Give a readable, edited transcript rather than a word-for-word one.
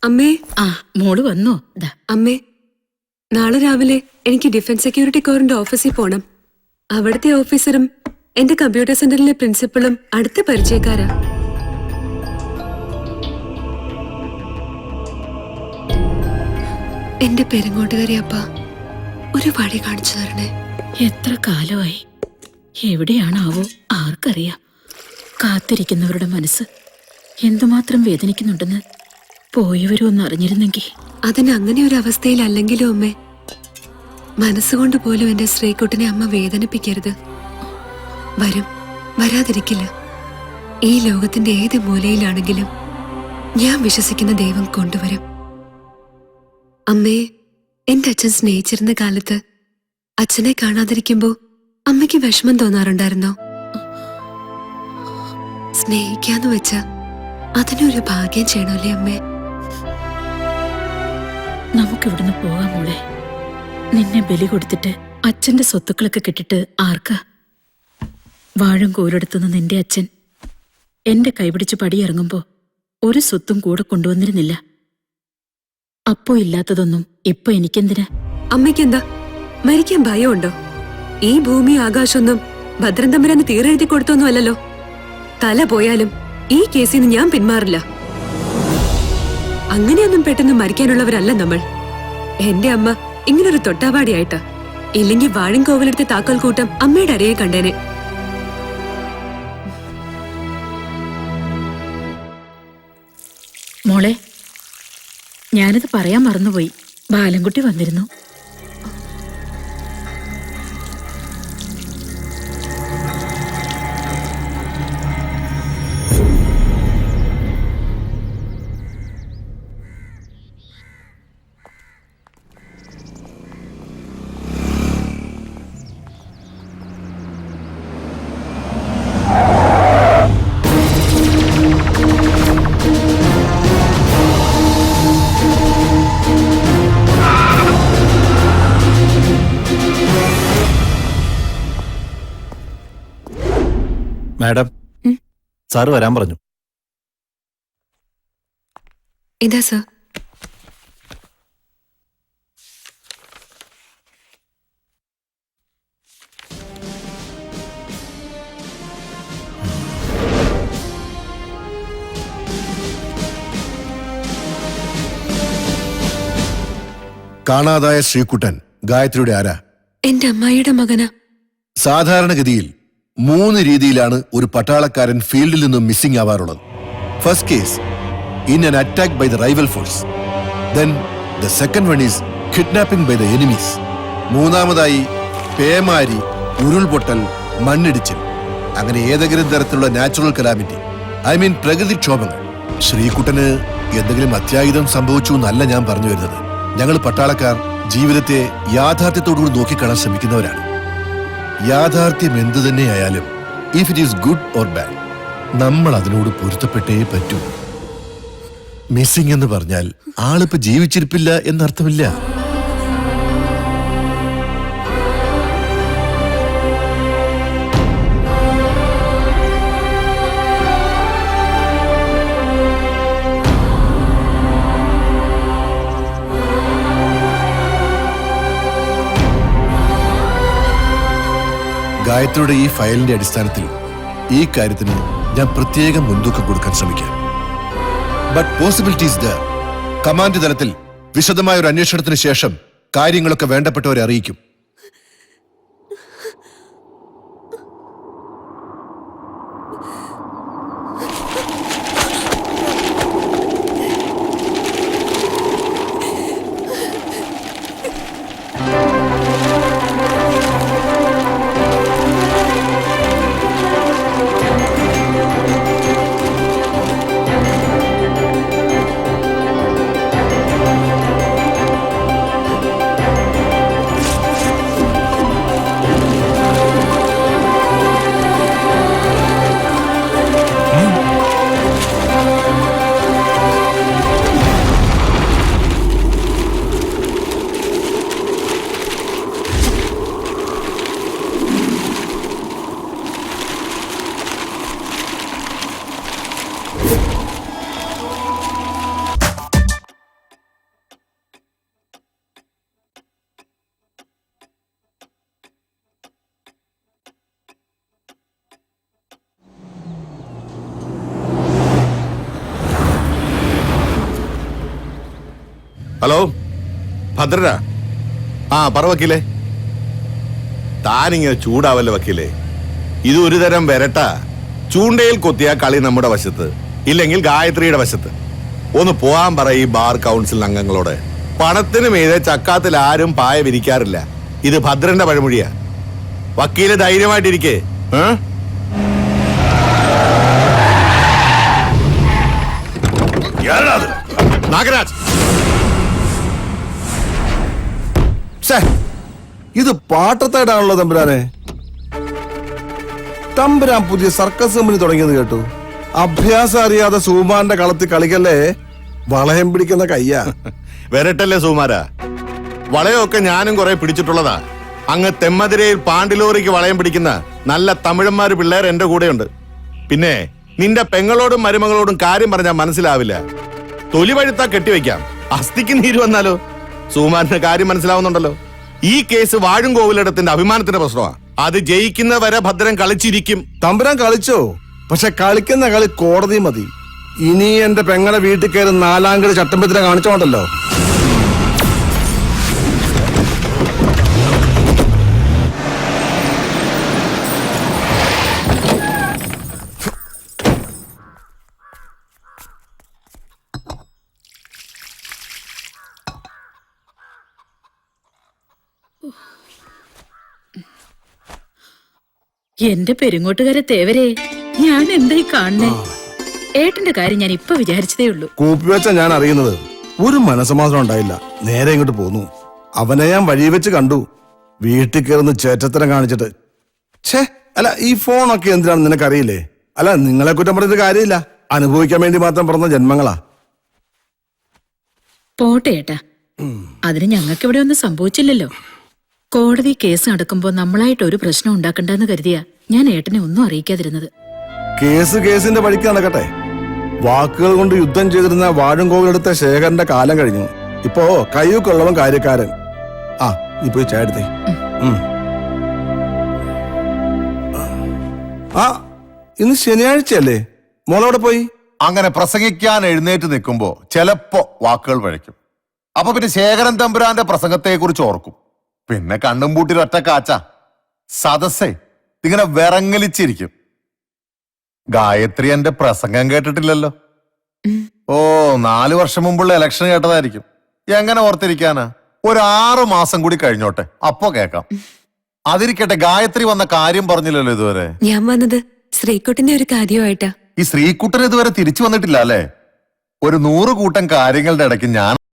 അമ്മേ. ആ മോള് വന്നോ? അമ്മേ, നാളെ രാവിലെ എനിക്ക് ഡിഫൻസ് സെക്യൂരിറ്റി കോറിന്റെ ഓഫീസിൽ പോണം. അവിടുത്തെ ഓഫീസറും എന്റെ കമ്പ്യൂട്ടർ സെന്ററിലെ പ്രിൻസിപ്പളും അടുത്ത പരിചയക്കാരാ. എന്റെ പെരുങ്ങോട്ടുകാരി അപ്പ ഒരു വഴി കാണിച്ചു തരണേ. എത്ര കാലമായി, എവിടെയാണാവോ ആർക്കറിയാം. കാത്തിരിക്കുന്നവരുടെ മനസ്സ് എന്തുമാത്രം വേദനിക്കുന്നുണ്ടെന്ന് പോയവരും ഒന്ന് അറിഞ്ഞിരുന്നെങ്കിൽ. അതിന് അങ്ങനെ ഒരു അവസ്ഥയിലല്ലെങ്കിലും അമ്മേ, മനസ്സുകൊണ്ട് പോലും എന്റെ ശ്രീകുട്ടനെ അമ്മ വേദനിപ്പിക്കരുത്. വരും, വരാതിരിക്കില്ല. ഈ ലോകത്തിന്റെ ഏത് മൂലയിലാണെങ്കിലും ഞാൻ വിശ്വസിക്കുന്ന ദൈവം കൊണ്ടുവരും. അമ്മയെ എന്റെ അച്ഛൻ സ്നേഹിച്ചിരുന്ന കാലത്ത് അച്ഛനെ കാണാതിരിക്കുമ്പോ അമ്മയ്ക്ക് വിഷമം തോന്നാറുണ്ടായിരുന്നോ? സ്നേഹിക്കാന്ന് വെച്ച അതിനൊരു ഭാഗ്യം ചെയ്യണല്ലേ അമ്മേ? നമുക്കിവിടുന്ന് പോകാം മോളെ. നിന്നെ ബലി കൊടുത്തിട്ട് അച്ഛന്റെ സ്വത്തുക്കളൊക്കെ കിട്ടിട്ട് ആർക്കാ? വാഴും കോലെടുത്തുനിന്ന് നിന്റെ അച്ഛൻ എന്റെ കൈപിടിച്ച് പടിയിറങ്ങുമ്പോ ഒരു സ്വത്തും കൂടെ കൊണ്ടുവന്നിരുന്നില്ല. അപ്പോ ഇല്ലാത്തതൊന്നും ഇപ്പൊ എനിക്കെന്തിനാ? അമ്മയ്ക്കെന്താ മരിക്കാൻ ഭയമുണ്ടോ? ഈ ഭൂമി ആകാശമൊന്നും ഭദ്രൻ തമ്പുരാന് തീരെഴുതി കൊടുത്തൊന്നും അല്ലല്ലോ. തല പോയാലും ഈ കേസിൽ നിന്ന് ഞാൻ പിന്മാറില്ല. അങ്ങനെയൊന്നും പെട്ടെന്ന് മരിക്കാനുള്ളവരല്ല നമ്മൾ. എന്റെ അമ്മ ഇങ്ങനൊരു തൊട്ടാവാടിയായിട്ടാ. ഇല്ലെങ്കിൽ വാഴിൻകോവിലെടുത്ത് താക്കോൽ കൂട്ടം അമ്മയുടെ അരയെ കണ്ടേനെ. മോളെ, ഞാനിത് പറയാൻ മറന്നുപോയി. ബാലൻകുട്ടി വന്നിരുന്നു. മാഡം, സാറ് വരാൻ പറഞ്ഞു. എന്താ സർ? കാണാതായ ശ്രീകുട്ടൻ ഗായത്രിയുടെ ആരാ? എന്റെ അമ്മായിയുടെ മകനാ. സാധാരണഗതിയിൽ 3 രീതിയിലാണ് ഒരു പട്ടാളക്കാരൻ ഫീൽഡിൽ നിന്നും മിസ്സിംഗ് ആവാറുള്ളത്. First case, in an attack by the rival force. Then the second one is kidnapping by the enemies. മൂന്നാമതായി പേമാരി, ഉരുൾപൊട്ടൽ, മണ്ണിടിച്ചിൽ, അങ്ങനെ ഏതെങ്കിലും തരത്തിലുള്ള നാച്ചുറൽ കലാമിറ്റി, ഐ മീൻ പ്രകൃതിക്ഷോഭങ്ങൾ. ശ്രീകുട്ടന് എന്തെങ്കിലും അത്യാഹിതം സംഭവിച്ചു എന്നല്ല ഞാൻ പറഞ്ഞു വരുന്നത്. ഞങ്ങൾ പട്ടാളക്കാർ ജീവിതത്തെ യാഥാർത്ഥ്യത്തോടുകൂടി നോക്കിക്കാണാൻ ശ്രമിക്കുന്നവരാണ്. യാഥാർത്ഥ്യം എന്തു തന്നെയായാലും, if it is good or bad, നമ്മൾ അതിനോട് പൊരുത്തപ്പെട്ടേ പറ്റൂ. മിസ്സിംഗ് എന്ന് പറഞ്ഞാൽ ആളിപ്പോ ജീവിച്ചിരിപ്പില്ല എന്നർത്ഥമില്ല. ഗായത്രിയുടെ ഈ ഫയലിന്റെ അടിസ്ഥാനത്തിൽ ഈ കാര്യത്തിന് ഞാൻ പ്രത്യേകം മുൻതൂക്കം കൊടുക്കാൻ ശ്രമിക്കാം. But possibilities there. കമാൻഡ് തലത്തിൽ വിശദമായ ഒരു അന്വേഷണത്തിന് ശേഷം കാര്യങ്ങളൊക്കെ വേണ്ടപ്പെട്ടവരെ അറിയിക്കും. ഹലോ ഭദ്രരാ? ആ പറ വക്കീലേ. താനിങ്ങനെ ചൂടാവല്ലേ വക്കീലേ. ഇത് ഒരു തരം വരട്ട. ചൂണ്ടയിൽ കൊത്തിയ കളി നമ്മുടെ വശത്ത്, ഇല്ലെങ്കിൽ ഗായത്രിയുടെ വശത്ത്. ഒന്ന് പോവാൻ പറ ഈ ബാർ കൗൺസിൽ അംഗങ്ങളോട്. പണത്തിന് മീതെ ചക്കാത്തിൽ ആരും പായ വിരിക്കാറില്ല. ഇത് ഭദ്രന്റെ പഴമൊഴിയാ. വക്കീല് ധൈര്യമായിട്ടിരിക്കേ. നാഗരാജ്, ഇത് പാട്ടത്തായിട്ടാണല്ലോ തമ്പുരാനെ. തമ്പുരാൻ പുതിയ സർക്കസ് കമ്പനി തുടങ്ങിയത് കേട്ടു. അഭ്യാസം അറിയാതെ സുകുമാരന്റെ കളത്തിൽ കളിക്കല്ലേ. വളയം പിടിക്കുന്ന കയ്യാ. വരട്ടല്ലേ സുകുമാരാ. വളയമൊക്കെ ഞാനും കുറെ പിടിച്ചിട്ടുള്ളതാ. അങ്ങ് തെമ്മതിരയിൽ പാണ്ടിലോറിക്ക് വളയം പിടിക്കുന്ന നല്ല തമിഴന്മാര് പിള്ളേർ എന്റെ കൂടെയുണ്ട്. പിന്നെ നിന്റെ പെങ്ങളോടും മരുമകളോടും കാര്യം പറഞ്ഞാൽ മനസ്സിലാവില്ല. തൊലി വഴുത്താ കെട്ടിവെക്കാം, അസ്ഥിക്ക് നീര് വന്നാലോ. സുകുമാരന്റെ കാര്യം മനസ്സിലാവുന്നുണ്ടല്ലോ. ഈ കേസ് വാഴുംകോവിലിടത്തിന്റെ അഭിമാനത്തിന്റെ പ്രശ്നമാണ്. അത് ജയിക്കുന്നവരെ ഭദ്രൻ കളിച്ചിരിക്കും. തമ്പുരാൻ കളിച്ചോ? പക്ഷെ കളിക്കുന്ന കളി കോടതി മതി. ഇനി എന്റെ പെങ്ങളെ വീട്ടിൽ കയറി നാലാംകടി ചട്ടമ്പത്തിനെ കാണിച്ചോണ്ടല്ലോ. എന്റെ പെരുങ്ങോട്ടുകാരെ തേവരെ, ഞാൻ എന്തായി കാണണേ? ഏട്ടന്റെ കാര്യം ഞാൻ ഇപ്പൊ വിചാരിച്ചതേ ഉള്ളൂ. കൂപ്പിവെച്ച ഞാൻ അറിയുന്നത് ഒരു മനസ്സമാധാനം ഉണ്ടായില്ല. നേരെ ഇങ്ങോട്ട് പോന്നു. അവനെ ഞാൻ വഴി വെച്ച് കണ്ടു. വീട്ടിൽ കയറുന്ന ചേറ്റത്തരം കാണിച്ചിട്ട്. ഛേ, അല്ല ഈ ഫോണൊക്കെ എന്തിനാണെന്ന് നിനക്കറിയില്ലേ? അല്ല, നിങ്ങളെ കുറ്റം പറഞ്ഞിട്ട് കാര്യമില്ല. അനുഭവിക്കാൻ വേണ്ടി മാത്രം പറഞ്ഞ ജന്മങ്ങളാ. പോട്ടെ ഏട്ടാ, അതിന് ഞങ്ങൾക്ക് ഇവിടെ ഒന്നും സംഭവിച്ചില്ലല്ലോ. കോടതി കേസ് നടക്കുമ്പോ നമ്മളായിട്ട് ഒരു പ്രശ്നം ഉണ്ടാക്കണ്ടെന്ന് കരുതിയാ ഞാൻ ഏട്ടനെ ഒന്നും അറിയിക്കാതിരുന്നത്. കേസിന്റെ വഴിക്ക് നടക്കട്ടെ. വാക്കുകൾ കൊണ്ട് യുദ്ധം ചെയ്തിരുന്ന വാഴുംകോവിലെടുത്ത ശേഖരന്റെ കാലം കഴിഞ്ഞു. ഇപ്പോ കയ്യൂക്കുള്ളവൻ കാര്യക്കാരൻ. ആ, നീ പോയി ചായ എടുത്തേ. ആ, ഇന്ന് ശനിയാഴ്ചയല്ലേ? മോളവിടെ പോയി? അങ്ങനെ പ്രസംഗിക്കാൻ എഴുന്നേറ്റ് നിൽക്കുമ്പോ ചിലപ്പോ വാക്കുകൾ പഴയ്ക്കും. അപ്പൊ പിന്നെ ശേഖരൻ തമ്പുരാന്റെ പ്രസംഗത്തെ കുറിച്ച് ഓർക്കും. പിന്നെ കണ്ണും പൂട്ടി ഒറ്റ കാച്ച സദസ്സേ ഇങ്ങനെ വിറങ്ങലിച്ചിരിക്കും. ഗായത്രി എന്റെ പ്രസംഗം കേട്ടിട്ടില്ലല്ലോ. ഓ, 4 വർഷം മുമ്പുള്ള ഇലക്ഷൻ കേട്ടതായിരിക്കും. എങ്ങനെ ഓർത്തിരിക്കാനാ? ഒരു 6 മാസം കൂടി കഴിഞ്ഞോട്ടെ, അപ്പോ കേക്കാം. അതിരിക്കട്ടെ, ഗായത്രി വന്ന കാര്യം പറഞ്ഞില്ലല്ലോ ഇതുവരെ. ഞാൻ വന്നത് ശ്രീകുട്ടിന്റെ ഒരു കാര്യമായിട്ടാ. ഈ ശ്രീകുട്ടൻ ഇതുവരെ തിരിച്ചു വന്നിട്ടില്ല അല്ലേ? ഒരു 100 കൂട്ടം കാര്യങ്ങളുടെ ഇടയ്ക്ക് ഞാൻ